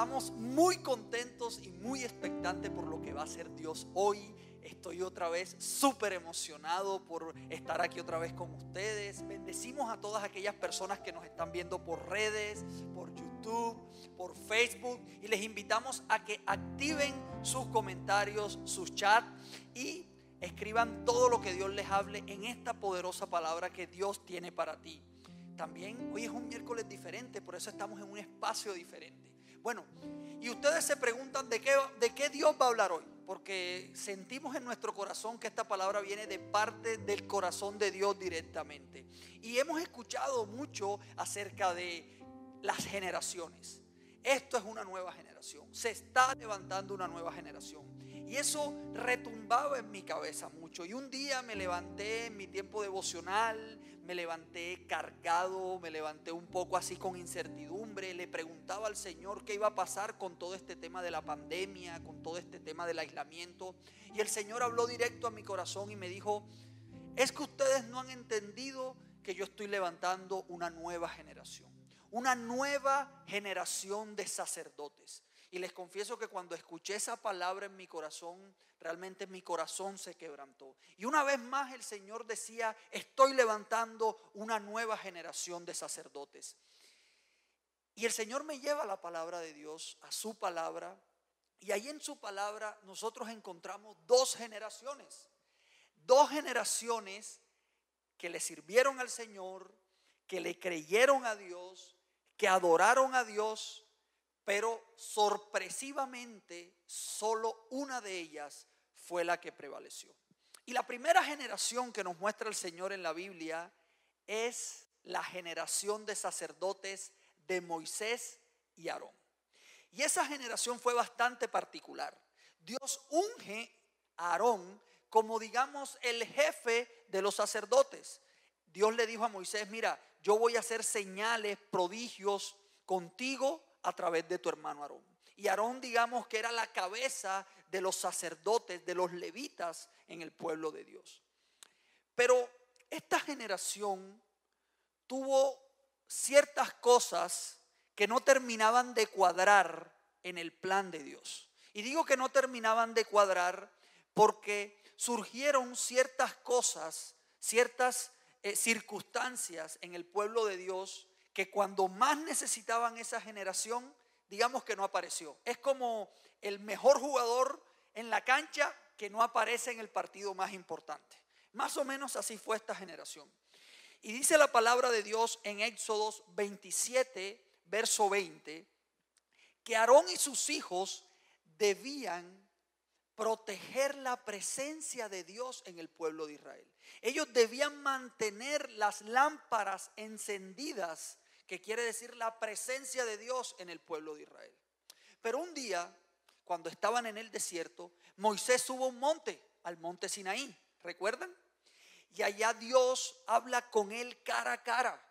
Estamos muy contentos y muy expectantes por lo que va a hacer Dios hoy. Estoy otra vez súper emocionado por estar aquí otra vez con ustedes. Bendecimos a todas aquellas personas que nos están viendo por redes, por YouTube, por Facebook. Y les invitamos a que activen sus comentarios, sus chats y escriban todo lo que Dios les hable en esta poderosa palabra que Dios tiene para ti. También hoy es un miércoles diferente, por eso estamos en un espacio diferente. Bueno, y ustedes se preguntan de qué Dios va a hablar hoy, porque sentimos en nuestro corazón que esta palabra viene de parte del corazón de Dios directamente. Y hemos escuchado mucho acerca de las generaciones. Esto es una nueva generación, se está levantando una nueva generación. Y eso retumbaba en mi cabeza mucho. Y un día me levanté en mi tiempo devocional, me levanté cargado, me levanté un poco así con incertidumbre. Le preguntaba al Señor qué iba a pasar con todo este tema de la pandemia, con todo este tema del aislamiento. Y el Señor habló directo a mi corazón y me dijo: es que ustedes no han entendido que yo estoy levantando una nueva generación de sacerdotes. Y les confieso que cuando escuché esa palabra en mi corazón, realmente mi corazón se quebrantó. Y una vez más el Señor decía: estoy levantando una nueva generación de sacerdotes. Y el Señor me lleva a la palabra de Dios, a su palabra. Y ahí en su palabra nosotros encontramos dos generaciones que le sirvieron al Señor, que le creyeron a Dios, que adoraron a Dios. Pero sorpresivamente solo una de ellas fue la que prevaleció. Y la primera generación que nos muestra el Señor en la Biblia es la generación de sacerdotes de Moisés y Aarón. Y esa generación fue bastante particular. Dios unge a Aarón como, digamos, el jefe de los sacerdotes. Dios le dijo a Moisés: mira, yo voy a hacer señales, prodigios contigo a través de tu hermano Aarón. Y Aarón, digamos que era la cabeza de los sacerdotes, de los levitas en el pueblo de Dios. Pero esta generación tuvo ciertas cosas que no terminaban de cuadrar en el plan de Dios. Y digo que no terminaban de cuadrar porque surgieron ciertas cosas, ciertas circunstancias en el pueblo de Dios que cuando más necesitaban esa generación, digamos que no apareció. Es como el mejor jugador en la cancha que no aparece en el partido más importante. Más o menos así fue esta generación. Y dice la palabra de Dios en Éxodo 27, verso 20, que Aarón y sus hijos debían proteger la presencia de Dios en el pueblo de Israel. Ellos debían mantener las lámparas encendidas, que quiere decir la presencia de Dios en el pueblo de Israel. Pero un día, cuando estaban en el desierto, Moisés subió a un monte, al monte Sinaí, ¿recuerdan? Y allá Dios habla con él cara a cara.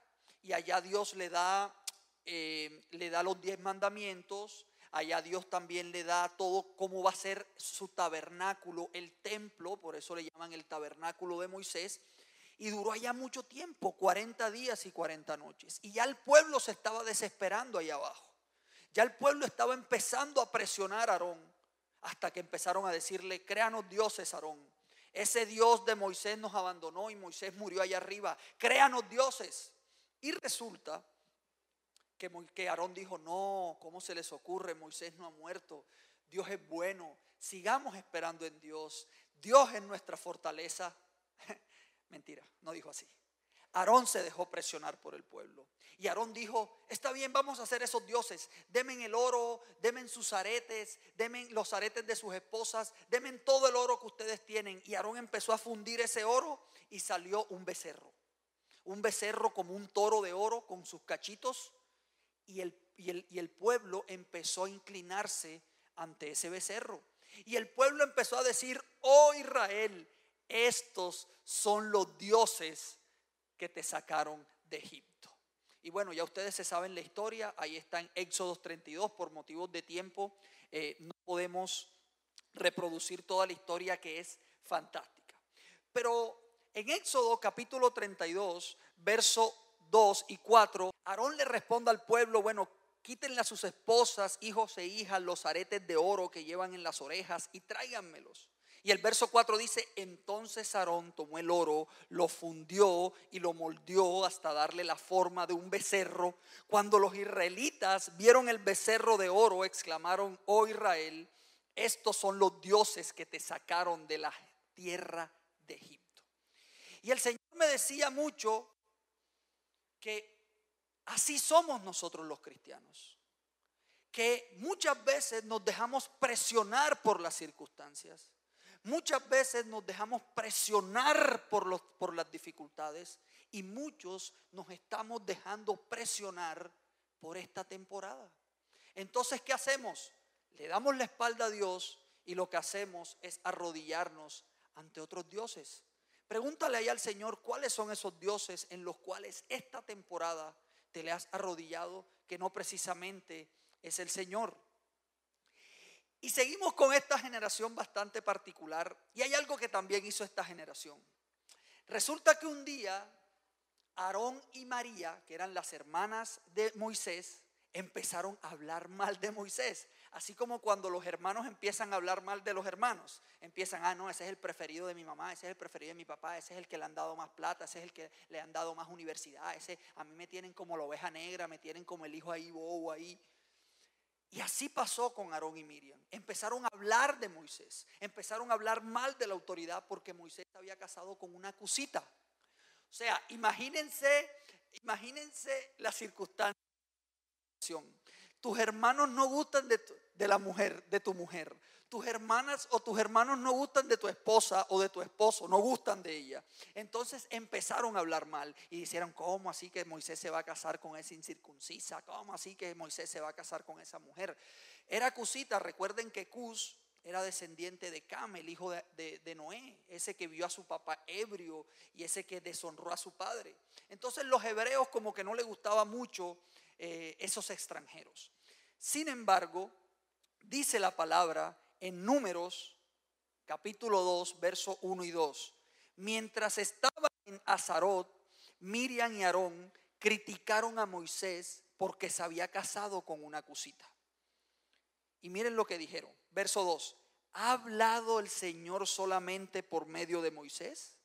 Y allá Dios le da los 10 mandamientos. Allá Dios también le da todo cómo va a ser su tabernáculo, el templo. Por eso le llaman el tabernáculo de Moisés. Y duró allá mucho tiempo, 40 días y 40 noches. Y ya el pueblo se estaba desesperando allá abajo. Ya el pueblo estaba empezando a presionar a Aarón, hasta que empezaron a decirle: créanos dioses, Aarón. Ese Dios de Moisés nos abandonó y Moisés murió allá arriba. Créanos dioses. Y resulta que Aarón dijo: no, ¿cómo se les ocurre? Moisés no ha muerto. Dios es bueno. Sigamos esperando en Dios. Dios es nuestra fortaleza. Mentira, no dijo así. Aarón se dejó presionar por el pueblo. Y Aarón dijo: está bien, vamos a hacer esos dioses. Denme el oro, denme sus aretes, denme los aretes de sus esposas, denme todo el oro que ustedes tienen. Y Aarón empezó a fundir ese oro y salió un becerro. Un becerro como un toro de oro con sus cachitos. Y el pueblo empezó a inclinarse ante ese becerro. Y el pueblo empezó a decir: oh Israel, estos son los dioses que te sacaron de Egipto. Y bueno, ya ustedes se saben la historia. Ahí está en Éxodo 32. Por motivos de tiempo no podemos reproducir toda la historia, que es fantástica. Pero en Éxodo capítulo 32, verso 2 y 4, Aarón le responde al pueblo: bueno, quítenle a sus esposas, hijos e hijas los aretes de oro que llevan en las orejas y tráiganmelos. Y el verso 4 dice, entonces Aarón tomó el oro, lo fundió y lo moldeó hasta darle la forma de un becerro. Cuando los israelitas vieron el becerro de oro, exclamaron, oh Israel, estos son los dioses que te sacaron de la tierra de Egipto. Y el Señor me decía mucho que así somos nosotros los cristianos, que muchas veces nos dejamos presionar por las circunstancias. Muchas veces nos dejamos presionar por las dificultades y muchos nos estamos dejando presionar por esta temporada. Entonces, ¿qué hacemos? Le damos la espalda a Dios y lo que hacemos es arrodillarnos ante otros dioses. Pregúntale ahí al Señor cuáles son esos dioses en los cuales esta temporada te le has arrodillado, que no precisamente es el Señor. Y seguimos con esta generación bastante particular. Y hay algo que también hizo esta generación. Resulta que un día Aarón y María, que eran las hermanas de Moisés, empezaron a hablar mal de Moisés. Así como cuando los hermanos empiezan a hablar mal de los hermanos. Empiezan, no, ese es el preferido de mi mamá, ese es el preferido de mi papá, ese es el que le han dado más plata, ese es el que le han dado más universidad, ese a mí me tienen como la oveja negra, me tienen como el hijo ahí, bobo ahí. Y así pasó con Aarón y Miriam. Empezaron a hablar de Moisés. Empezaron a hablar mal de la autoridad porque Moisés se había casado con una cusita. O sea, imagínense la circunstancia. Tus hermanos no gustan de la mujer, de tu mujer. Tus hermanas o tus hermanos no gustan de tu esposa o de tu esposo, no gustan de ella. Entonces empezaron a hablar mal y dijeron, ¿cómo así que Moisés se va a casar con esa incircuncisa? ¿Cómo así que Moisés se va a casar con esa mujer? Era cusita. Recuerden que Cus era descendiente de Cam, el hijo de Noé, ese que vio a su papá ebrio y ese que deshonró a su padre. Entonces los hebreos como que no les gustaba mucho esos extranjeros. Sin embargo, dice la palabra en Números capítulo 2 verso 1 y 2, mientras estaban en Azarot, Miriam y Aarón criticaron a Moisés porque se había casado con una cusita. Y miren lo que dijeron, verso 2, ¿ha hablado el Señor solamente por medio de Moisés?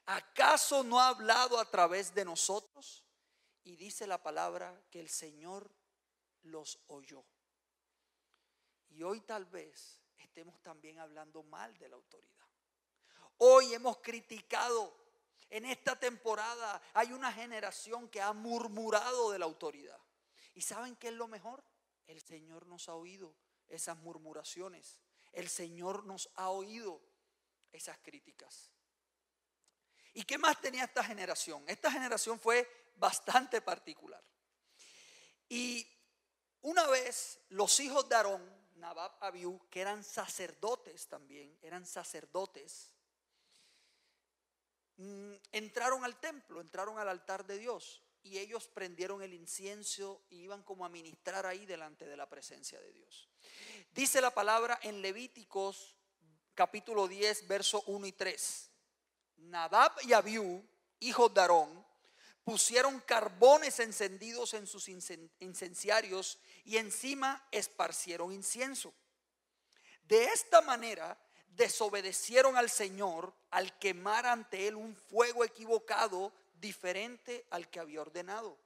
¿Acaso no ha hablado a través de nosotros? Y dice la palabra que el Señor los oyó. Y hoy tal vez estemos también hablando mal de la autoridad. Hoy hemos criticado. En esta temporada hay una generación que ha murmurado de la autoridad. ¿Y saben qué es lo mejor? El Señor nos ha oído esas murmuraciones. El Señor nos ha oído esas críticas. ¿Y qué más tenía esta generación? Esta generación fue bastante particular. Y una vez los hijos de Aarón, Nadab, Abiú, que eran sacerdotes también, entraron al templo, entraron al altar de Dios y ellos prendieron el incienso y iban como a ministrar ahí delante de la presencia de Dios. Dice la palabra en Levíticos capítulo 10 verso 1 y 3. Nadab y Abiú, hijos de Aarón, pusieron carbones encendidos en sus incenciarios y encima esparcieron incienso. De esta manera desobedecieron al Señor al quemar ante él un fuego equivocado diferente al que había ordenado.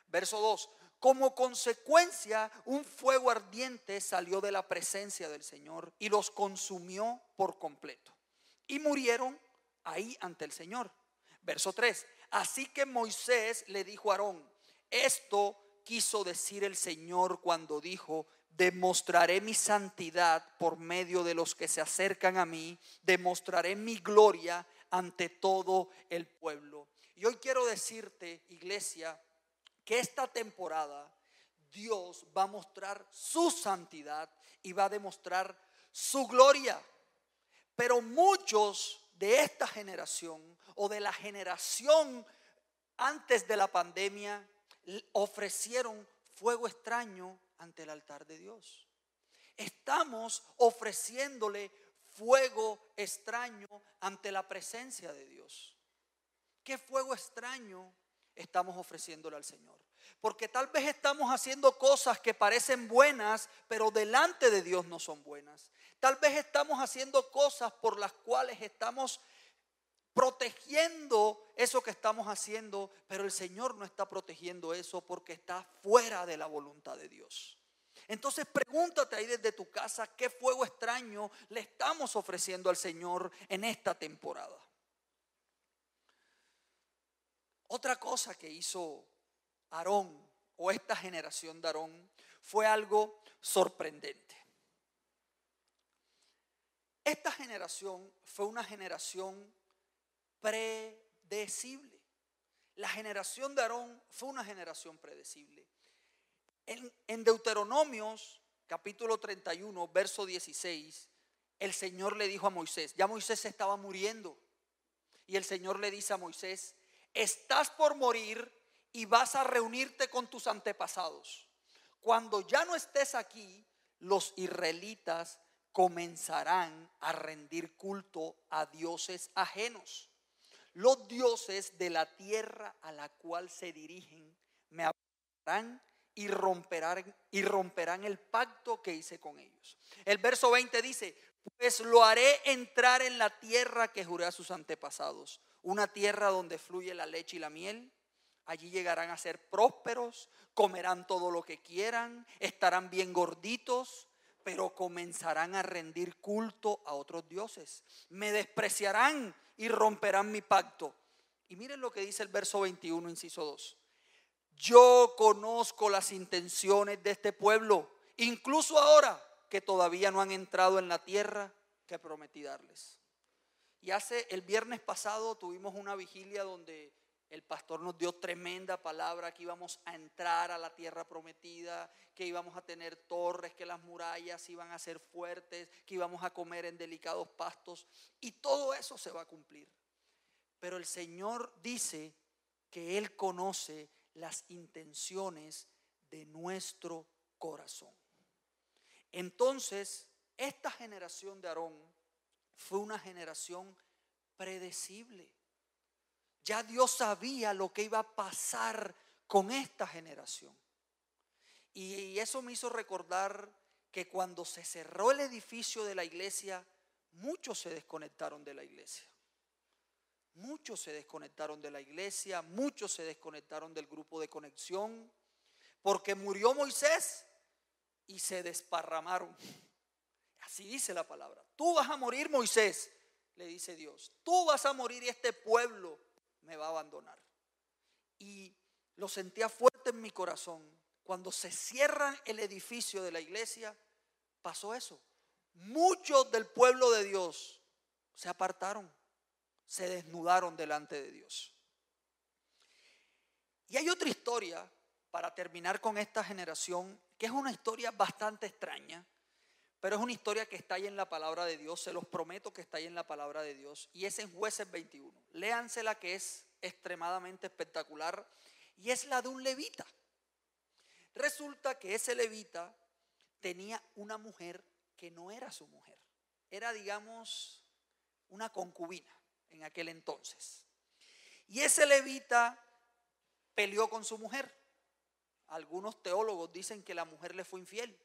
Verso 2. Como consecuencia, un fuego ardiente salió de la presencia del Señor y los consumió por completo. Y murieron ahí ante el Señor. Verso 3. Así que Moisés le dijo a Aarón, esto quiso decir el Señor cuando dijo, demostraré mi santidad por medio de los que se acercan a mí, demostraré mi gloria ante todo el pueblo. Y hoy quiero decirte, iglesia, que esta temporada Dios va a mostrar su santidad y va a demostrar su gloria. Pero muchos de esta generación o de la generación antes de la pandemia ofrecieron fuego extraño ante el altar de Dios. Estamos ofreciéndole fuego extraño ante la presencia de Dios. ¿Qué fuego extraño estamos ofreciéndole al Señor. Porque tal vez estamos haciendo cosas que parecen buenas, pero delante de Dios no son buenas. Tal vez estamos haciendo cosas por las cuales estamos protegiendo eso que estamos haciendo, pero el Señor no está protegiendo eso porque está fuera de la voluntad de Dios. Entonces pregúntate ahí desde tu casa, ¿qué fuego extraño le estamos ofreciendo al Señor en esta temporada? Otra cosa que hizo Aarón o esta generación de Aarón fue algo sorprendente. Esta generación fue una generación predecible. La generación de Aarón fue una generación predecible. En Deuteronomios capítulo 31 verso 16, el Señor le dijo a Moisés, ya Moisés se estaba muriendo, y el Señor le dice a Moisés: estás por morir y vas a reunirte con tus antepasados. Cuando ya no estés aquí, los israelitas comenzarán a rendir culto a dioses ajenos. Los dioses de la tierra a la cual se dirigen me abandonarán y romperán el pacto que hice con ellos. El verso 20 dice: pues lo haré entrar en la tierra que juré a sus antepasados, una tierra donde fluye la leche y la miel. Allí llegarán a ser prósperos, comerán todo lo que quieran, estarán bien gorditos, pero comenzarán a rendir culto a otros dioses. Me despreciarán y romperán mi pacto. Y miren lo que dice el verso 21, inciso 2. Yo conozco las intenciones de este pueblo, incluso ahora que todavía no han entrado en la tierra que prometí darles. Y el viernes pasado tuvimos una vigilia donde el pastor nos dio tremenda palabra, que íbamos a entrar a la tierra prometida, que íbamos a tener torres, que las murallas iban a ser fuertes, que íbamos a comer en delicados pastos, y todo eso se va a cumplir. Pero el Señor dice que Él conoce las intenciones de nuestro corazón. Entonces, esta generación de Aarón fue una generación predecible. Ya Dios sabía lo que iba a pasar con esta generación. Y eso me hizo recordar que cuando se cerró el edificio de la iglesia, muchos se desconectaron de la iglesia. Muchos se desconectaron de la iglesia, muchos se desconectaron del grupo de conexión, porque murió Moisés y se desparramaron. Así dice la palabra. Tú vas a morir, Moisés, le dice Dios. Tú vas a morir y este pueblo me va a abandonar. Y lo sentía fuerte en mi corazón. Cuando se cierra el edificio de la iglesia, pasó eso. Muchos del pueblo de Dios se apartaron, se desnudaron delante de Dios. Y hay otra historia para terminar con esta generación, que es una historia bastante extraña, pero es una historia que está ahí en la palabra de Dios. Se los prometo que está ahí en la palabra de Dios, y es en Jueces 21. Léansela, que es extremadamente espectacular, y es la de un levita. Resulta que ese levita tenía una mujer que no era su mujer, era, digamos, una concubina en aquel entonces. Y ese levita peleó con su mujer. Algunos teólogos dicen que la mujer le fue infiel.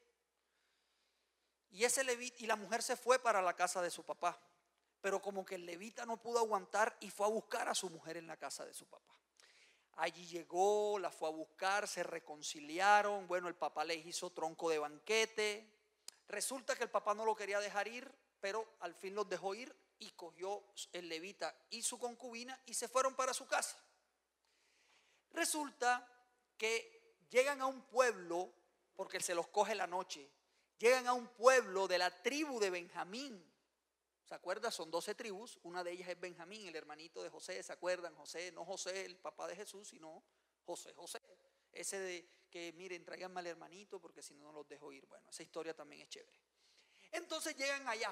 Y la mujer se fue para la casa de su papá. Pero como que el levita no pudo aguantar y fue a buscar a su mujer en la casa de su papá. Allí llegó, la fue a buscar, se reconciliaron. Bueno, el papá le hizo tronco de banquete. Resulta que el papá no lo quería dejar ir, pero al fin los dejó ir, y cogió el levita y su concubina y se fueron para su casa. Resulta que llegan a un pueblo, porque se los coge la noche, llegan a un pueblo de la tribu de Benjamín. ¿Se acuerdan? Son 12 tribus, una de ellas es Benjamín, el hermanito de José. ¿Se acuerdan? José, no José el papá de Jesús, sino José. Ese de que miren, tráiganme al hermanito porque si no, no los dejo ir. Bueno, esa historia también es chévere. Entonces llegan allá,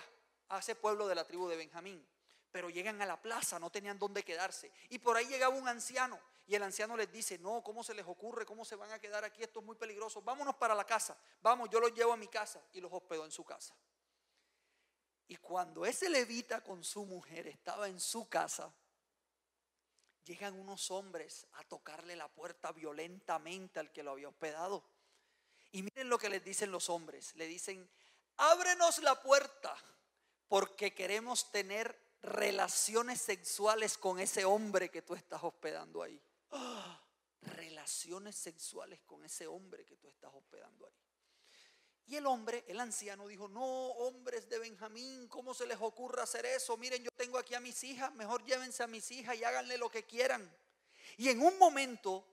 a ese pueblo de la tribu de Benjamín, pero llegan a la plaza, no tenían dónde quedarse, y por ahí llegaba un anciano, y el anciano les dice: no, ¿cómo se les ocurre? ¿Cómo se van a quedar aquí? Esto es muy peligroso, vámonos para la casa, vamos, yo los llevo a mi casa. Y los hospedó en su casa. Y cuando ese levita con su mujer estaba en su casa, llegan unos hombres a tocarle la puerta violentamente al que lo había hospedado. Y miren lo que les dicen los hombres. Le dicen: ábrenos la puerta porque queremos tener relaciones sexuales con ese hombre que tú estás hospedando ahí. ¡Ah! Relaciones sexuales con ese hombre que tú estás hospedando ahí. Y el hombre, el anciano, dijo: no, hombres de Benjamín, ¿cómo se les ocurre hacer eso? Miren, yo tengo aquí a mis hijas, mejor llévense a mis hijas y háganle lo que quieran. Y en un momento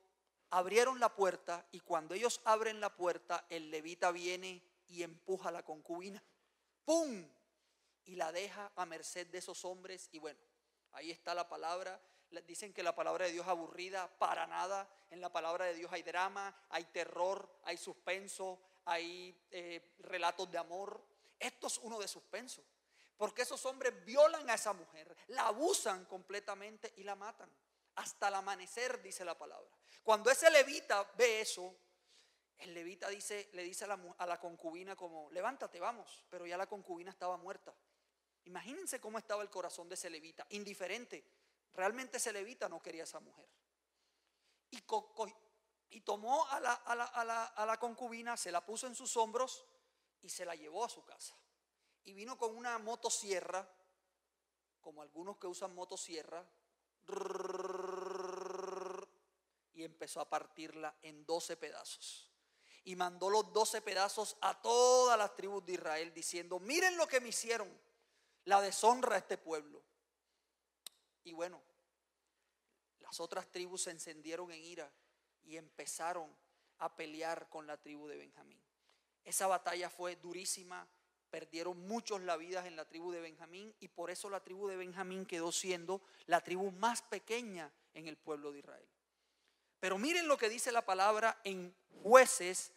abrieron la puerta, y cuando ellos abren la puerta, el levita viene y empuja a la concubina. ¡Pum! Y la deja a merced de esos hombres. Y bueno, ahí está la palabra. Dicen que la palabra de Dios es aburrida. Para nada. En la palabra de Dios hay drama, hay terror, hay suspenso, hay relatos de amor. Esto es uno de suspenso, porque esos hombres violan a esa mujer, la abusan completamente y la matan hasta el amanecer, dice la palabra. Cuando ese levita ve eso, el levita le dice a la concubina como: levántate, vamos. Pero ya la concubina estaba muerta. Imagínense cómo estaba el corazón de ese levita, indiferente. Realmente ese levita no quería a esa mujer. Y tomó a la concubina, se la puso en sus hombros y se la llevó a su casa. Y vino con una motosierra, como algunos que usan motosierra, y empezó a partirla en 12 pedazos. Y mandó los 12 pedazos a todas las tribus de Israel, diciendo: miren lo que me hicieron, la deshonra a este pueblo. Y bueno, las otras tribus se encendieron en ira y empezaron a pelear con la tribu de Benjamín. Esa batalla fue durísima, perdieron muchos la vida en la tribu de Benjamín, y por eso la tribu de Benjamín quedó siendo la tribu más pequeña en el pueblo de Israel. Pero miren lo que dice la palabra en Jueces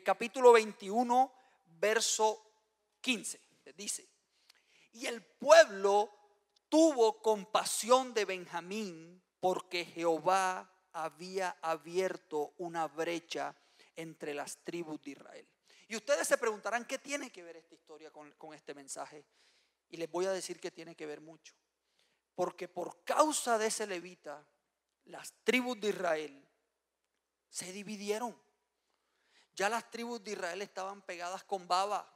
capítulo 21 verso 15. Dice: y el pueblo tuvo compasión de Benjamín porque Jehová había abierto una brecha entre las tribus de Israel. Y ustedes se preguntarán: ¿qué tiene que ver esta historia con este mensaje? Y les voy a decir que tiene que ver mucho. Porque por causa de ese levita, las tribus de Israel se dividieron. Ya las tribus de Israel estaban pegadas con baba.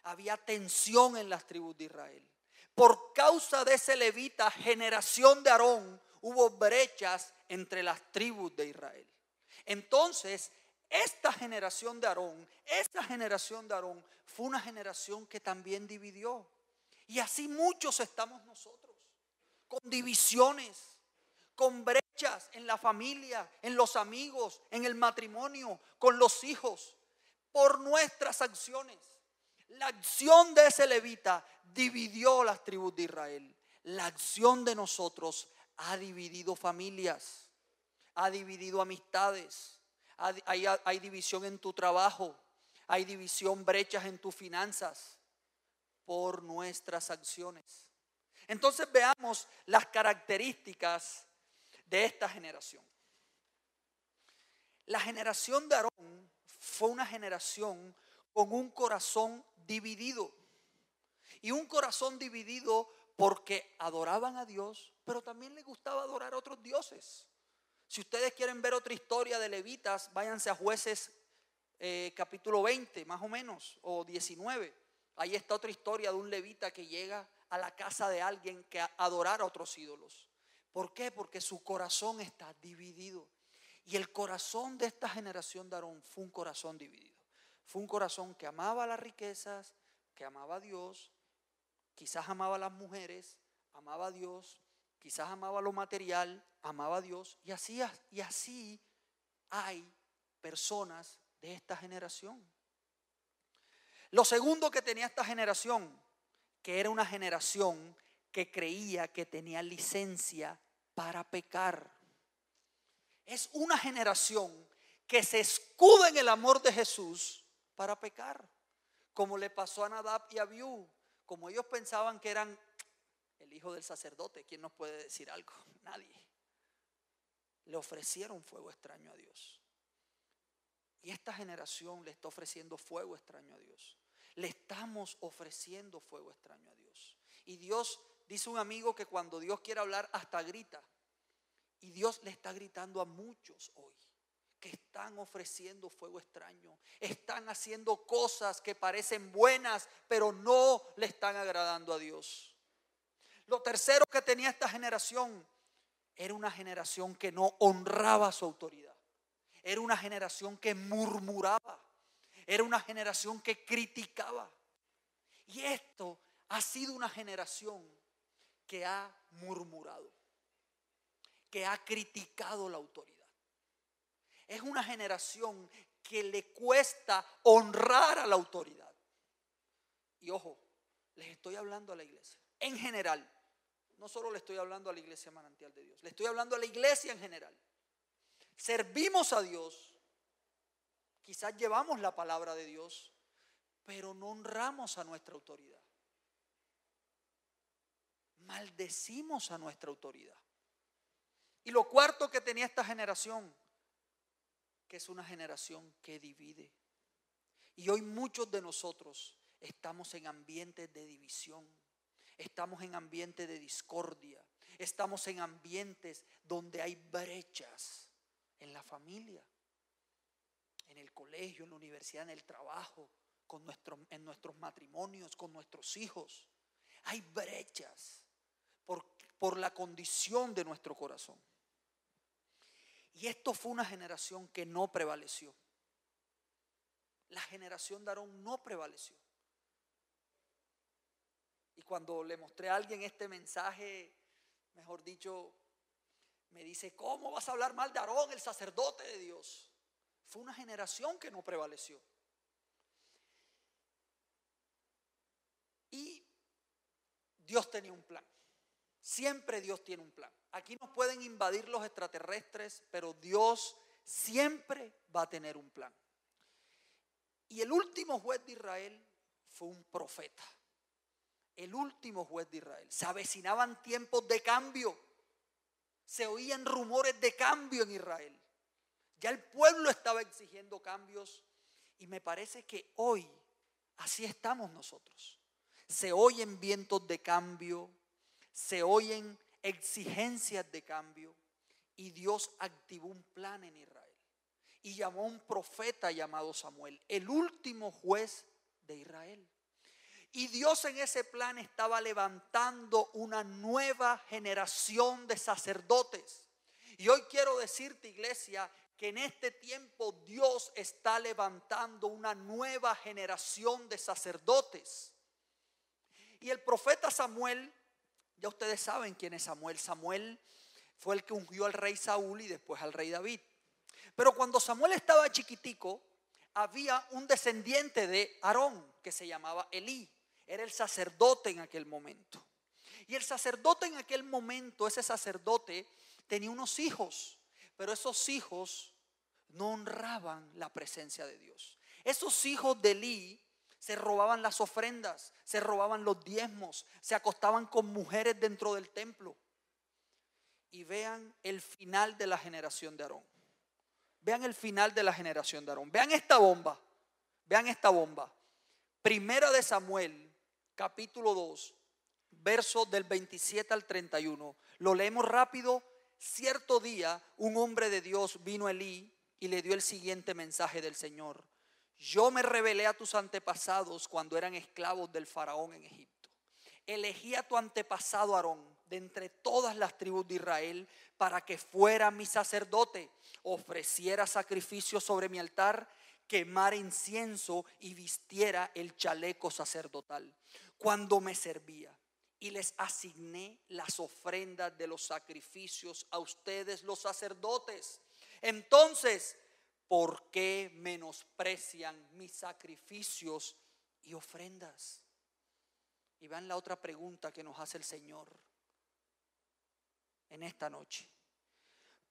Había tensión en las tribus de Israel. Por causa de ese levita, generación de Aarón, hubo brechas entre las tribus de Israel. Entonces, esta generación de Aarón fue una generación que también dividió. Y así muchos estamos nosotros, con divisiones, con brechas en la familia, en los amigos, en el matrimonio, con los hijos, por nuestras acciones. La acción de ese levita dividió las tribus de Israel. La acción de nosotros ha dividido familias, ha dividido amistades, hay división en tu trabajo, hay división, brechas en tus finanzas por nuestras acciones. Entonces veamos las características de esta generación. La generación de Aarón fue una generación con un corazón dividido. Y un corazón dividido porque adoraban a Dios, pero también les gustaba adorar a otros dioses. Si ustedes quieren ver otra historia de levitas, váyanse a Jueces capítulo 20 más o menos, o 19. Ahí está otra historia de un levita que llega a la casa de alguien que adorara a otros ídolos. ¿Por qué? Porque su corazón está dividido. Y el corazón de esta generación de Aarón fue un corazón dividido. Fue un corazón que amaba las riquezas, que amaba a Dios, quizás amaba a las mujeres, amaba a Dios, quizás amaba lo material, amaba a Dios. Y así hay personas de esta generación. Lo segundo que tenía esta generación, que era una generación que creía que tenía licencia para pecar. Es una generación que se escuda en el amor de Jesús para pecar, como le pasó a Nadab y Abiú. Como ellos pensaban que eran el hijo del sacerdote, ¿quién nos puede decir algo? Nadie. Le ofrecieron fuego extraño a Dios. Y esta generación le está ofreciendo fuego extraño a Dios. Le estamos ofreciendo fuego extraño a Dios. Y Dios, dice un amigo, que cuando Dios quiere hablar hasta grita. Y Dios le está gritando a muchos hoy que están ofreciendo fuego extraño, están haciendo cosas que parecen buenas, pero no le están agradando a Dios. Lo tercero que tenía esta generación era una generación que no honraba su autoridad. Era una generación que murmuraba. Era una generación que criticaba. Y esto ha sido una generación que ha murmurado, que ha criticado la autoridad. Es una generación que le cuesta honrar a la autoridad. Y ojo, les estoy hablando a la iglesia en general. No solo le estoy hablando a la iglesia Manantial de Dios, le estoy hablando a la iglesia en general. Servimos a Dios, quizás llevamos la palabra de Dios, pero no honramos a nuestra autoridad. Maldecimos a nuestra autoridad. Y lo cuarto que tenía esta generación, que es una generación que divide. Y hoy muchos de nosotros estamos en ambientes de división, estamos en ambientes de discordia, estamos en ambientes donde hay brechas en la familia, en el colegio, en la universidad, en el trabajo, en nuestros matrimonios, con nuestros hijos. Hay brechas por la condición de nuestro corazón. Y esto fue una generación que no prevaleció. La generación de Aarón no prevaleció. Y cuando le mostré a alguien este mensaje, mejor dicho, me dice, ¿cómo vas a hablar mal de Aarón, el sacerdote de Dios? Fue una generación que no prevaleció. Y Dios tenía un plan. Siempre Dios tiene un plan. Aquí nos pueden invadir los extraterrestres, pero Dios siempre va a tener un plan. Y el último juez de Israel fue un profeta. El último juez de Israel. Se avecinaban tiempos de cambio. Se oían rumores de cambio en Israel. Ya el pueblo estaba exigiendo cambios. Y me parece que hoy así estamos nosotros. Se oyen vientos de cambio. Se oyen exigencias de cambio. Y Dios activó un plan en Israel. Y llamó a un profeta llamado Samuel, el último juez de Israel. Y Dios en ese plan estaba levantando una nueva generación de sacerdotes. Y hoy quiero decirte, iglesia, que en este tiempo Dios está levantando una nueva generación de sacerdotes. Y el profeta Samuel, ya ustedes saben quién es Samuel. Samuel fue el que ungió al rey Saúl y después al rey David. Pero cuando Samuel estaba chiquitico, había un descendiente de Aarón que se llamaba Elí. Era el sacerdote en aquel momento. Y el sacerdote en aquel momento, ese sacerdote tenía unos hijos, pero esos hijos no honraban la presencia de Dios. Esos hijos de Elí se robaban las ofrendas, se robaban los diezmos, se acostaban con mujeres dentro del templo. Y vean el final de la generación de Aarón. Vean el final de la generación de Aarón. Vean esta bomba. Vean esta bomba. Primera de Samuel, capítulo 2, versos del 27 al 31. Lo leemos rápido. Cierto día, un hombre de Dios vino a Elí y le dio el siguiente mensaje del Señor. Yo me rebelé a tus antepasados cuando eran esclavos del faraón en Egipto. Elegí a tu antepasado Aarón de entre todas las tribus de Israel para que fuera mi sacerdote, ofreciera sacrificios sobre mi altar, quemara incienso y vistiera el chaleco sacerdotal cuando me servía. Y les asigné las ofrendas de los sacrificios a ustedes los sacerdotes. Entonces, ¿por qué menosprecian mis sacrificios y ofrendas? Y vean la otra pregunta que nos hace el Señor en esta noche.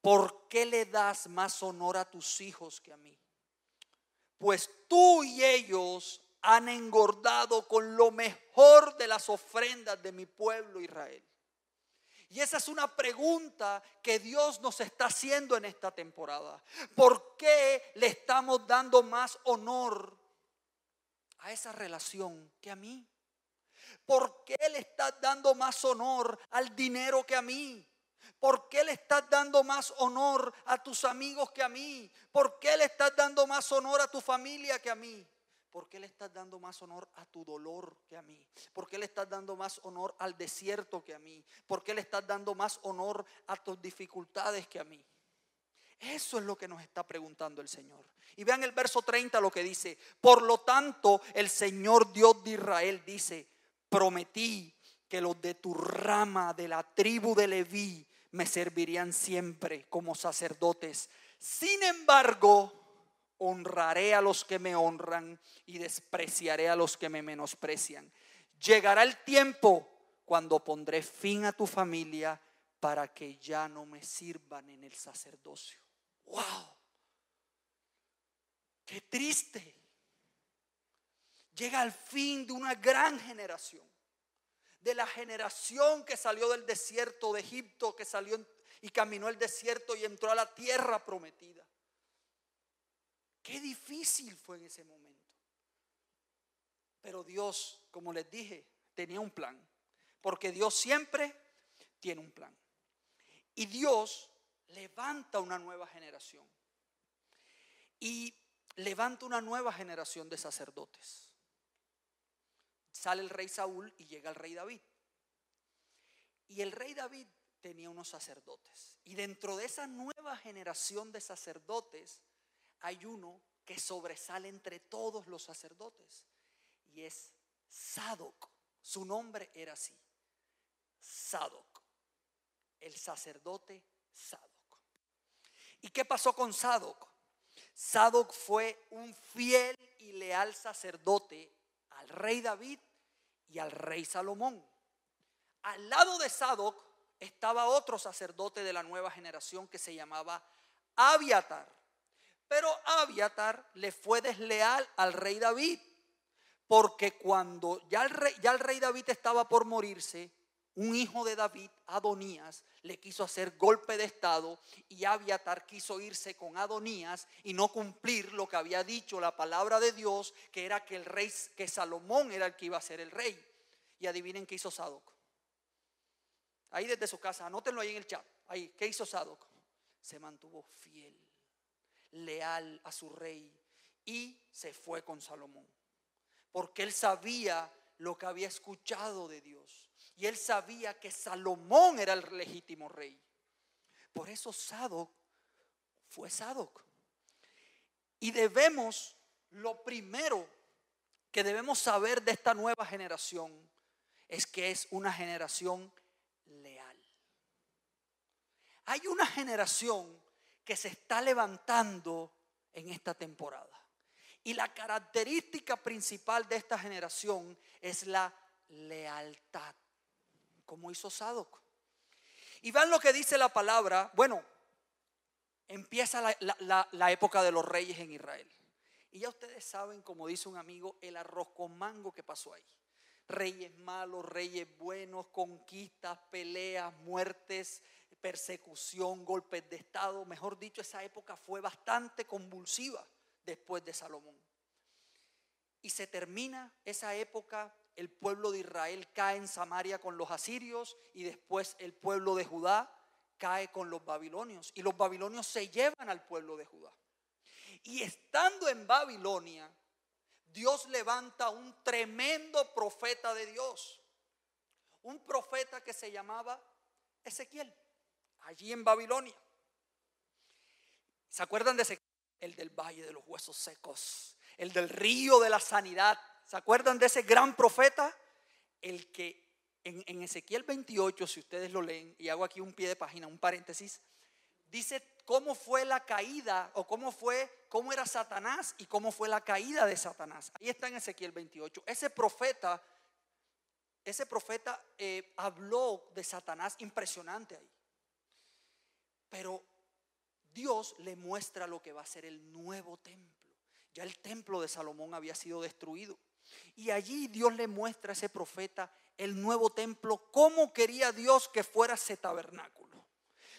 ¿Por qué le das más honor a tus hijos que a mí? Pues tú y ellos han engordado con lo mejor de las ofrendas de mi pueblo Israel. Y esa es una pregunta que Dios nos está haciendo en esta temporada. ¿Por qué le estamos dando más honor a esa relación que a mí? ¿Por qué le estás dando más honor al dinero que a mí? ¿Por qué le estás dando más honor a tus amigos que a mí? ¿Por qué le estás dando más honor a tu familia que a mí? ¿Por qué le estás dando más honor a tu dolor que a mí? ¿Por qué le estás dando más honor al desierto que a mí? ¿Por qué le estás dando más honor a tus dificultades que a mí? Eso es lo que nos está preguntando el Señor. Y vean el verso 30 lo que dice: por lo tanto, el Señor Dios de Israel dice: prometí que los de tu rama, de la tribu de Leví, me servirían siempre como sacerdotes. Sin embargo, honraré a los que me honran y despreciaré a los que me menosprecian. Llegará el tiempo cuando pondré fin a tu familia para que ya no me sirvan en el sacerdocio. ¡Wow! ¡Qué triste! Llega el fin de una gran generación. De la generación que salió del desierto de Egipto, que salió y caminó el desierto y entró a la tierra prometida. Qué difícil fue en ese momento. Pero Dios, como les dije, tenía un plan. Porque Dios siempre tiene un plan. Y Dios levanta una nueva generación. Y levanta una nueva generación de sacerdotes. Sale el rey Saúl y llega el rey David. Y el rey David tenía unos sacerdotes. Y dentro de esa nueva generación de sacerdotes hay uno que sobresale entre todos los sacerdotes. Y es Sadoc. Su nombre era así: Sadoc. El sacerdote Sadoc. ¿Y qué pasó con Sadoc? Sadoc fue un fiel y leal sacerdote al rey David y al rey Salomón. Al lado de Sadoc estaba otro sacerdote de la nueva generación que se llamaba Abiatar. Pero Abiatar le fue desleal al rey David, porque cuando ya el rey David estaba por morirse, un hijo de David, Adonías, le quiso hacer golpe de estado y Abiatar quiso irse con Adonías y no cumplir lo que había dicho la palabra de Dios, que era que Salomón era el que iba a ser el rey. Y adivinen qué hizo Sadoc. Ahí desde su casa, anótenlo ahí en el chat. Ahí, ¿qué hizo Sadoc? Se mantuvo fiel, leal a su rey y se fue con Salomón. Porque él sabía lo que había escuchado de Dios. Y él sabía que Salomón era el legítimo rey. Por eso Sadoc fue Sadoc. Y lo primero que debemos saber de esta nueva generación es que es una generación leal. Hay una generación que se está levantando en esta temporada. Y la característica principal de esta generación es la lealtad, como hizo Sadoc. Y vean lo que dice la palabra. Bueno, empieza la época de los reyes en Israel. Y ya ustedes saben, como dice un amigo, el arroz con mango que pasó ahí. Reyes malos, reyes buenos, conquistas, peleas, muertes, persecución, golpes de estado. Mejor dicho, esa época fue bastante convulsiva después de Salomón. Y se termina esa época, el pueblo de Israel cae en Samaria con los asirios y después el pueblo de Judá cae con los babilonios. Y los babilonios se llevan al pueblo de Judá. Y estando en Babilonia, Dios levanta un tremendo profeta de Dios. Un profeta que se llamaba Ezequiel, allí en Babilonia. ¿Se acuerdan de Ezequiel? El del valle de los huesos secos, el del río de la sanidad. ¿Se acuerdan de ese gran profeta? El que en Ezequiel 28, si ustedes lo leen, y hago aquí un pie de página, un paréntesis, dice cómo fue la caída, o cómo era Satanás y cómo fue la caída de Satanás. Ahí está en Ezequiel 28. Ese profeta habló de Satanás impresionante ahí. Pero Dios le muestra lo que va a ser el nuevo templo. Ya el templo de Salomón había sido destruido. Y allí Dios le muestra a ese profeta el nuevo templo. Cómo quería Dios que fuera ese tabernáculo.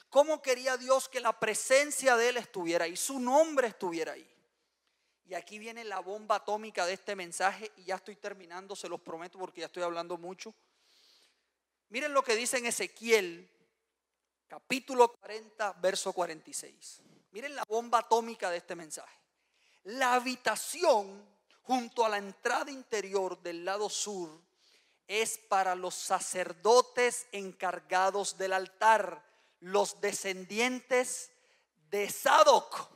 Cómo quería Dios que la presencia de Él estuviera ahí, su nombre estuviera ahí. Y aquí viene la bomba atómica de este mensaje. Y ya estoy terminando, se los prometo, porque ya estoy hablando mucho. Miren lo que dice en Ezequiel capítulo 40, verso 46. Miren la bomba atómica de este mensaje. La habitación junto a la entrada interior del lado sur es para los sacerdotes encargados del altar, los descendientes de Sadoc,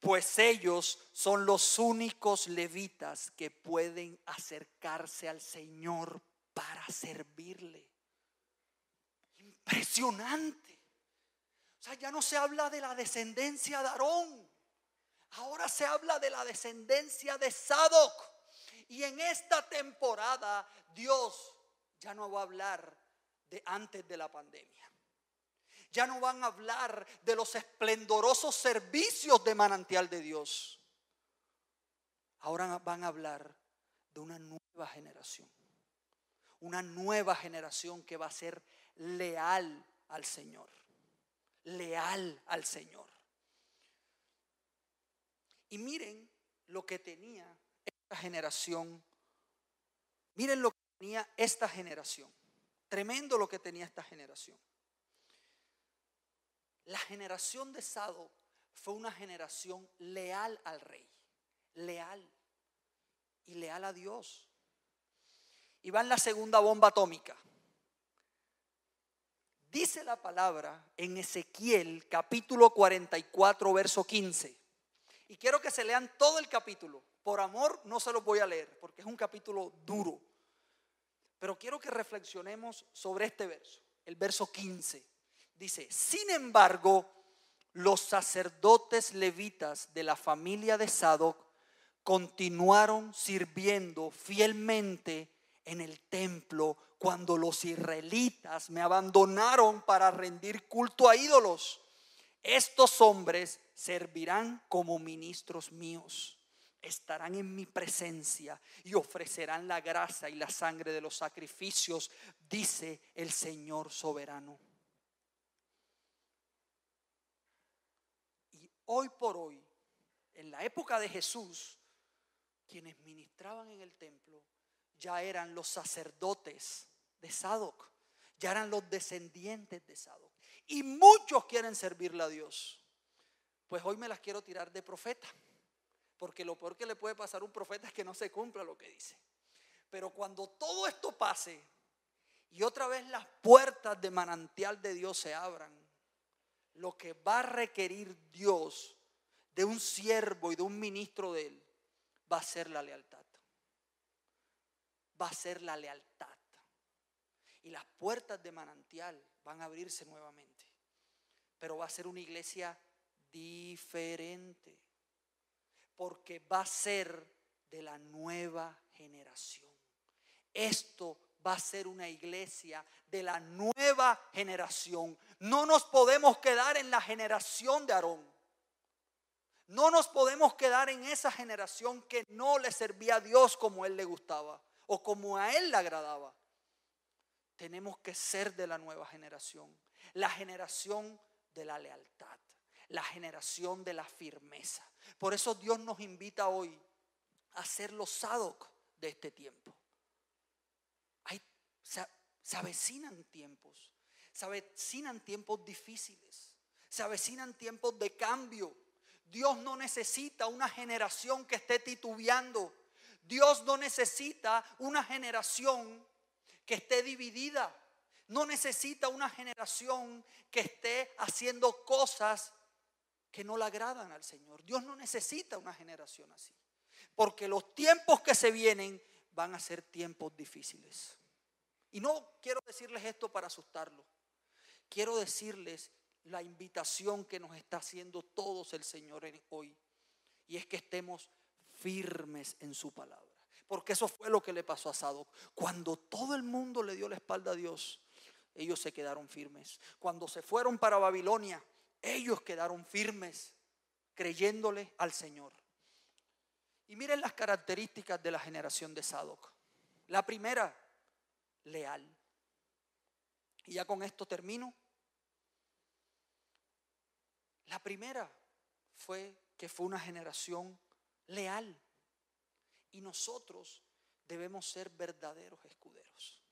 pues ellos son los únicos levitas que pueden acercarse al Señor para servirle. Impresionante. O sea, ya no se habla de la descendencia de Aarón, ahora se habla de la descendencia de Sadoc. Y en esta temporada Dios ya no va a hablar de antes de la pandemia. Ya no van a hablar de los esplendorosos servicios de Manantial de Dios. Ahora van a hablar de una nueva generación. Una nueva generación que va a ser leal al Señor. Leal al Señor. Y miren lo que tenía esta generación. Miren lo que tenía esta generación. Tremendo lo que tenía esta generación. La generación de Sadoc fue una generación leal al rey. Leal. Y leal a Dios. Y va en la segunda bomba atómica. Dice la palabra en Ezequiel capítulo 44 verso 15. Y quiero que se lean todo el capítulo. Por amor no se los voy a leer porque es un capítulo duro. Pero quiero que reflexionemos sobre este verso. El verso 15. Dice, sin embargo, los sacerdotes levitas de la familia de Sadoc continuaron sirviendo fielmente en el templo cuando los israelitas me abandonaron para rendir culto a ídolos. Estos hombres servirán como ministros míos, estarán en mi presencia y ofrecerán la grasa y la sangre de los sacrificios, dice el Señor soberano. Y hoy por hoy, en la época de Jesús, quienes ministraban en el templo ya eran los sacerdotes de Sadoc, ya eran los descendientes de Sadoc. Y muchos quieren servirle a Dios. Pues hoy me las quiero tirar de profeta, porque lo peor que le puede pasar a un profeta es que no se cumpla lo que dice. Pero cuando todo esto pase y otra vez las puertas de Manantial de Dios se abran, lo que va a requerir Dios de un siervo y de un ministro de él va a ser la lealtad. Va a ser la lealtad. Y las puertas de Manantial van a abrirse nuevamente. Pero va a ser una iglesia diferente. Porque va a ser de la nueva generación. Esto va a ser una iglesia de la nueva generación. No nos podemos quedar en la generación de Aarón. No nos podemos quedar en esa generación que no le servía a Dios como a él le gustaba o como a él le agradaba. Tenemos que ser de la nueva generación, la generación de la lealtad, la generación de la firmeza. Por eso Dios nos invita hoy a ser los Sadoc de este tiempo. Se avecinan tiempos difíciles, se avecinan tiempos de cambio. Dios no necesita una generación que esté titubeando. Dios no necesita una generación que esté dividida. No necesita una generación que esté haciendo cosas que no le agradan al Señor. Dios no necesita una generación así. Porque los tiempos que se vienen van a ser tiempos difíciles. Y no quiero decirles esto para asustarlos. Quiero decirles la invitación que nos está haciendo todos el Señor hoy. Y es que estemos firmes en su palabra. Porque eso fue lo que le pasó a Sadoc. Cuando todo el mundo le dio la espalda a Dios, ellos se quedaron firmes. Cuando se fueron para Babilonia, ellos quedaron firmes, creyéndole al Señor. Y miren las características de la generación de Sadoc. La primera, leal. Y ya con esto termino. La primera fue que fue una generación leal. Y nosotros debemos ser verdaderos escuderos.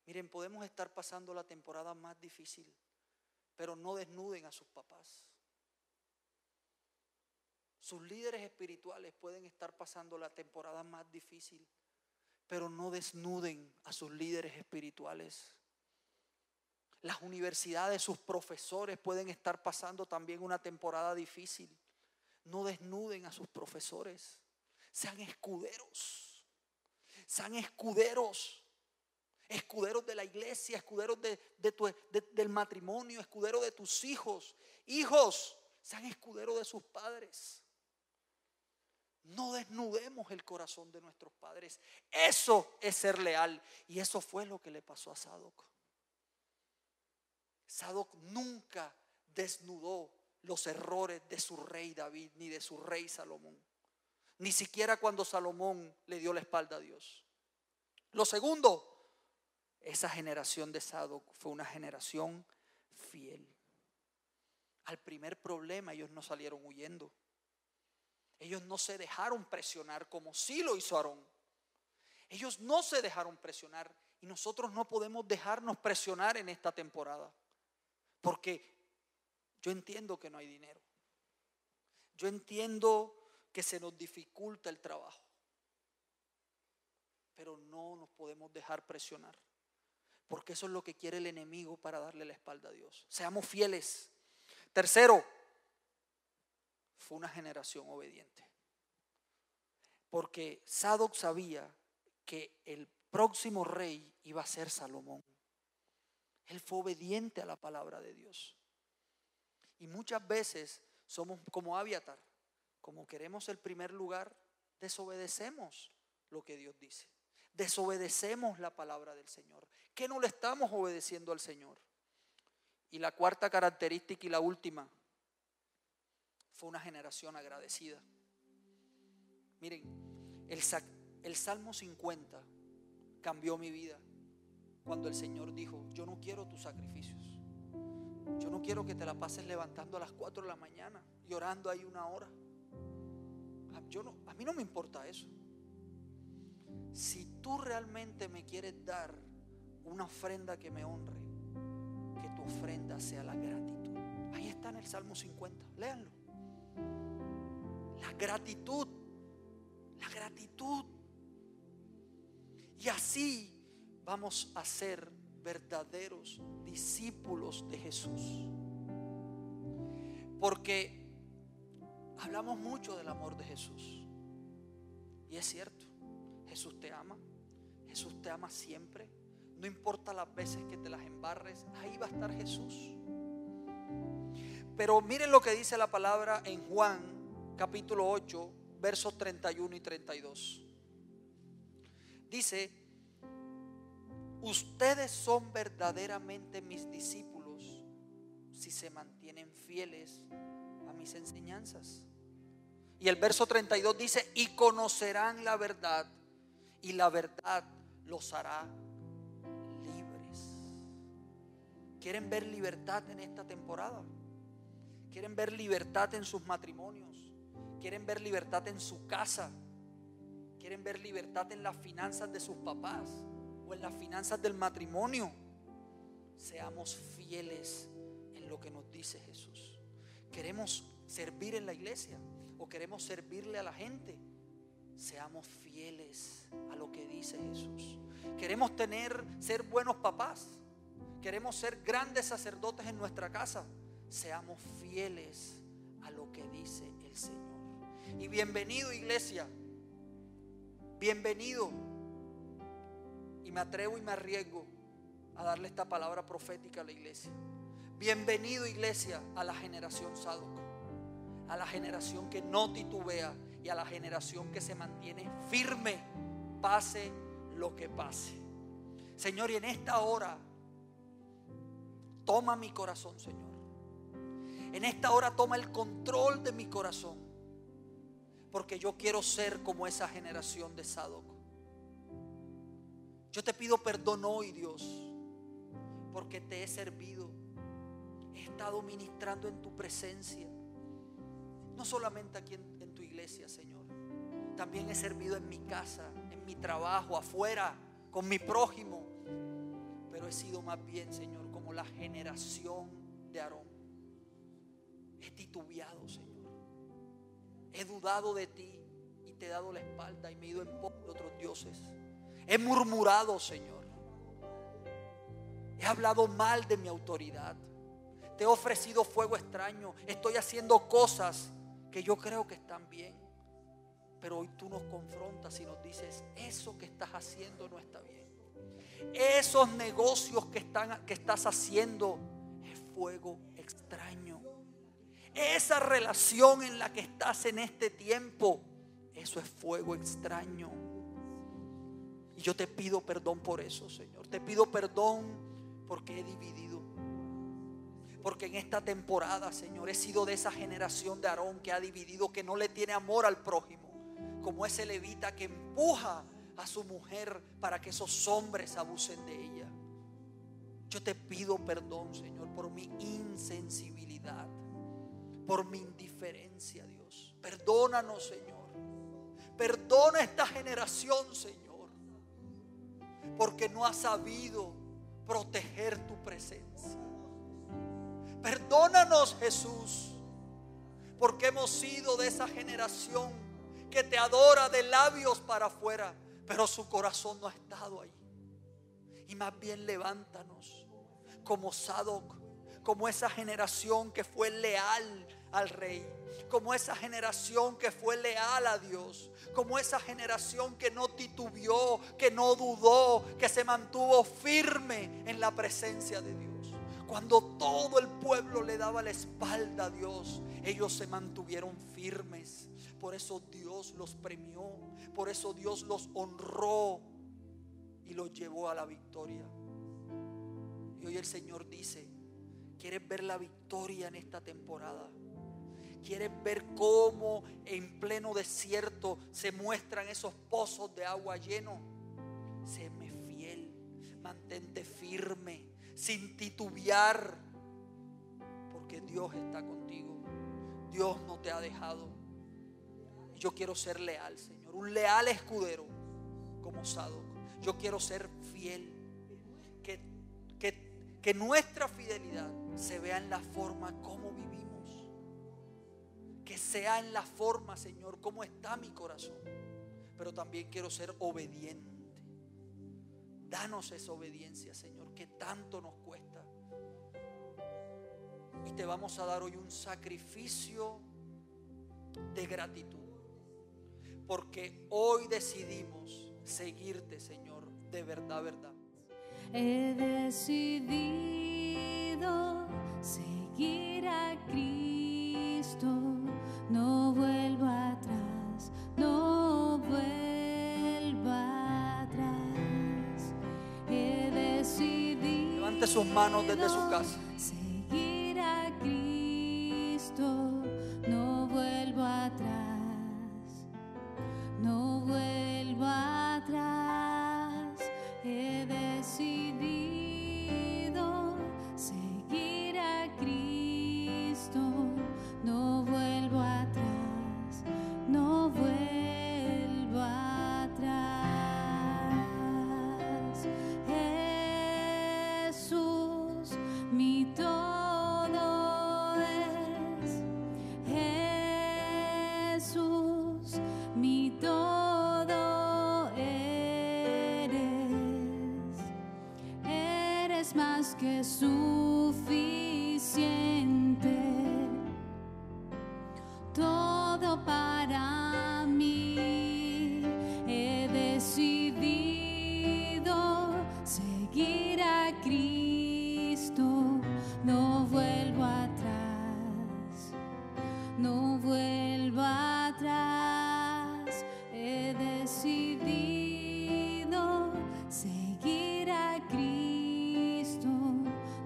Miren, podemos estar pasando la temporada más difícil, pero no desnuden a sus papás. Sus líderes espirituales pueden estar pasando la temporada más difícil, pero no desnuden a sus líderes espirituales. Las universidades, sus profesores pueden estar pasando también una temporada difícil. No desnuden a sus profesores. Sean escuderos. Sean escuderos. Escuderos de la iglesia, escuderos del matrimonio, escuderos de tus hijos. Hijos, sean escuderos de sus padres. No desnudemos el corazón de nuestros padres. Eso es ser leal. Y eso fue lo que le pasó a Sadoc. Sadoc nunca desnudó los errores de su rey David ni de su rey Salomón. Ni siquiera cuando Salomón le dio la espalda a Dios. Lo segundo, esa generación de Sadoc fue una generación fiel. Al primer problema ellos no salieron huyendo. Ellos no se dejaron presionar como sí lo hizo Aarón. Ellos no se dejaron presionar y nosotros no podemos dejarnos presionar en esta temporada. Porque yo entiendo que no hay dinero. Yo entiendo que se nos dificulta el trabajo. Pero no nos podemos dejar presionar. Porque eso es lo que quiere el enemigo para darle la espalda a Dios. Seamos fieles. Tercero, fue una generación obediente. Porque Sadoc sabía que el próximo rey iba a ser Salomón. Él fue obediente a la palabra de Dios. Y muchas veces somos como Abiatar. Como queremos el primer lugar, desobedecemos lo que Dios dice. Desobedecemos la palabra del Señor. ¿Qué no le estamos obedeciendo al Señor? Y la cuarta característica y la última, fue una generación agradecida. Miren, el Salmo 50 cambió mi vida cuando el Señor dijo: yo no quiero tus sacrificios. Yo no quiero que te la pases levantando a las 4 de la mañana y orando ahí 1 hora. A mí no me importa eso. Si tú realmente me quieres dar una ofrenda que me honre, que tu ofrenda sea la gratitud. Ahí está en el Salmo 50, léanlo. La gratitud. La gratitud. Y así vamos a ser verdaderos discípulos de Jesús. Porque hablamos mucho del amor de Jesús. Y es cierto, Jesús te ama. Jesús te ama siempre. No importa las veces que te las embarres, ahí va a estar Jesús. Pero miren lo que dice la palabra en Juan capítulo 8, versos 31 y 32. Dice: ustedes son verdaderamente mis discípulos si se mantienen fieles a mis enseñanzas. Y el verso 32 dice: y conocerán la verdad, y la verdad los hará libres. ¿Quieren ver libertad en esta temporada? ¿Quieren ver libertad en sus matrimonios? ¿Quieren ver libertad en su casa? ¿Quieren ver libertad en las finanzas de sus papás o en las finanzas del matrimonio? Seamos fieles en lo que nos dice Jesús. ¿Queremos servir en la iglesia o queremos servirle a la gente? Seamos fieles a lo que dice Jesús. ¿Queremos ser buenos papás? ¿Queremos ser grandes sacerdotes en nuestra casa? Seamos fieles a lo que dice el Señor. Y bienvenido, iglesia. Bienvenido. Y me atrevo y me arriesgo a darle esta palabra profética a la iglesia. Bienvenido, iglesia, a la generación Sadoc, a la generación que no titubea y a la generación que se mantiene firme, pase lo que pase. Señor, y en esta hora toma mi corazón, Señor. En esta hora toma el control de mi corazón, porque yo quiero ser como esa generación de Sadoc. Yo te pido perdón hoy, Dios, porque te he servido. He estado ministrando en tu presencia, no solamente aquí en tu iglesia, Señor. También he servido en mi casa, en mi trabajo, afuera, con mi prójimo. pero he sido más bien, Señor, como la generación de Aarón. He titubeado, Señor. He dudado de ti y te he dado la espalda y me he ido en pos de otros dioses. He murmurado, Señor. He hablado mal de mi autoridad. Te he ofrecido fuego extraño. Estoy haciendo cosas que yo creo que están bien. Pero hoy tú nos confrontas y nos dices: eso que estás haciendo no está bien. Esos negocios que estás haciendo es fuego extraño. Esa relación en la que estás en este tiempo, eso es fuego extraño. Y yo te pido perdón por eso, Señor. Te pido perdón porque he dividido. Porque en esta temporada, Señor, he sido de esa generación de Aarón que ha dividido, que no le tiene amor al prójimo. Como ese levita que empuja a su mujer para que esos hombres abusen de ella. Yo te pido perdón, Señor, por mi insensibilidad, por mi indiferencia, Dios. Perdónanos, Señor. Perdona esta generación, Señor, porque no ha sabido proteger tu presencia. Perdónanos, Jesús, porque hemos sido de esa generación que te adora de labios para afuera, pero su corazón no ha estado ahí. Y más bien levántanos como Sadoc, como esa generación que fue leal al rey, como esa generación que fue leal a Dios, como esa generación que no titubeó, que no dudó, que se mantuvo firme en la presencia de Dios. Cuando todo el pueblo le daba la espalda a Dios, ellos se mantuvieron firmes. Por eso Dios los premió, por eso Dios los honró y los llevó a la victoria. Y hoy el Señor dice: ¿quieres ver la victoria en esta temporada? ¿Quieres ver cómo en pleno desierto se muestran esos pozos de agua llenos? Séme fiel, mantente firme, sin titubear, porque Dios está contigo. Dios no te ha dejado. Yo quiero ser leal, Señor, un leal escudero como Sadoc. Yo quiero ser fiel, que nuestra fidelidad se vea en la forma como vivimos, que sea en la forma, Señor, como está mi corazón. Pero también quiero ser obediente. Danos esa obediencia, Señor, que tanto nos cuesta. Y te vamos a dar hoy un sacrificio de gratitud, porque hoy decidimos seguirte, Señor, de verdad, verdad. He decidido seguir a Cristo, no vuelvo atrás, no vuelvo atrás. He decidido Levante sus manos desde su casa. seguir a Cristo, no vuelvo atrás, no vuelvo atrás. He decidido seguir a Cristo, no vuelvo atrás, no vuelvo atrás. Jesús, mi todo es. Jesús, mi todo eres. Eres más que suficiente. Todo para mí. He decidido seguir a Cristo, no vuelvo atrás, no vuelvo atrás. He decidido seguir a Cristo,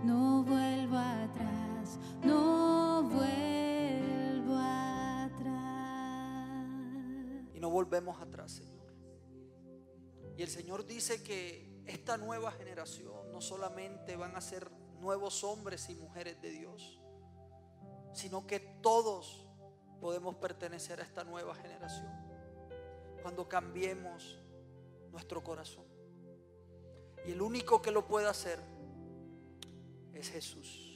no vuelvo atrás, no vuelvo atrás. Y no volvemos atrás, Señor. Y el Señor dice que esta nueva generación no solamente van a ser nuevos hombres y mujeres de Dios, sino que todos podemos pertenecer a esta nueva generación cuando cambiemos nuestro corazón. Y el único que lo puede hacer es Jesús.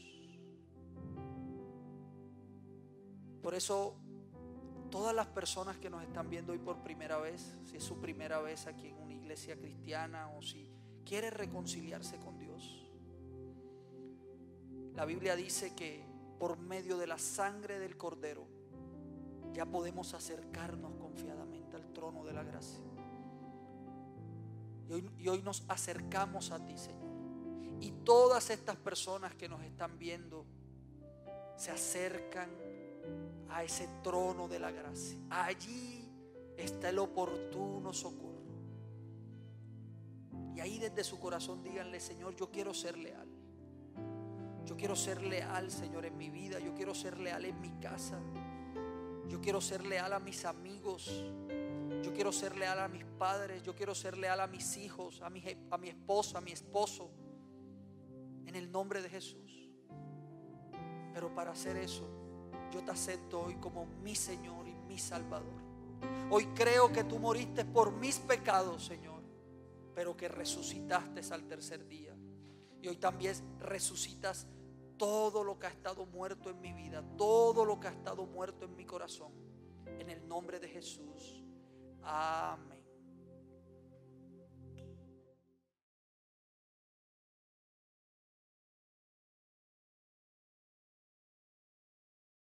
Por eso, todas las personas que nos están viendo hoy por primera vez, si es su primera vez aquí en una iglesia cristiana o si quiere reconciliarse con Dios, la Biblia dice que por medio de la sangre del Cordero ya podemos acercarnos confiadamente al trono de la gracia. Y hoy nos acercamos a ti, Señor. Y todas estas personas que nos están viendo se acercan a ese trono de la gracia. Allí está el oportuno socorro. Y ahí desde su corazón díganle: Señor, yo quiero ser leal. Yo quiero ser leal, Señor, en mi vida. Yo quiero ser leal en mi casa. Yo quiero ser leal a mis amigos. Yo quiero ser leal a mis padres. Yo quiero ser leal a mis hijos, a mi esposa, a mi esposo. En el nombre de Jesús. Pero para hacer eso, yo te acepto hoy como mi Señor y mi Salvador. Hoy creo que tú moriste por mis pecados, Señor, pero que resucitaste al tercer día. Y hoy también resucitas todo lo que ha estado muerto en mi vida, todo lo que ha estado muerto en mi corazón. En el nombre de Jesús. Amén.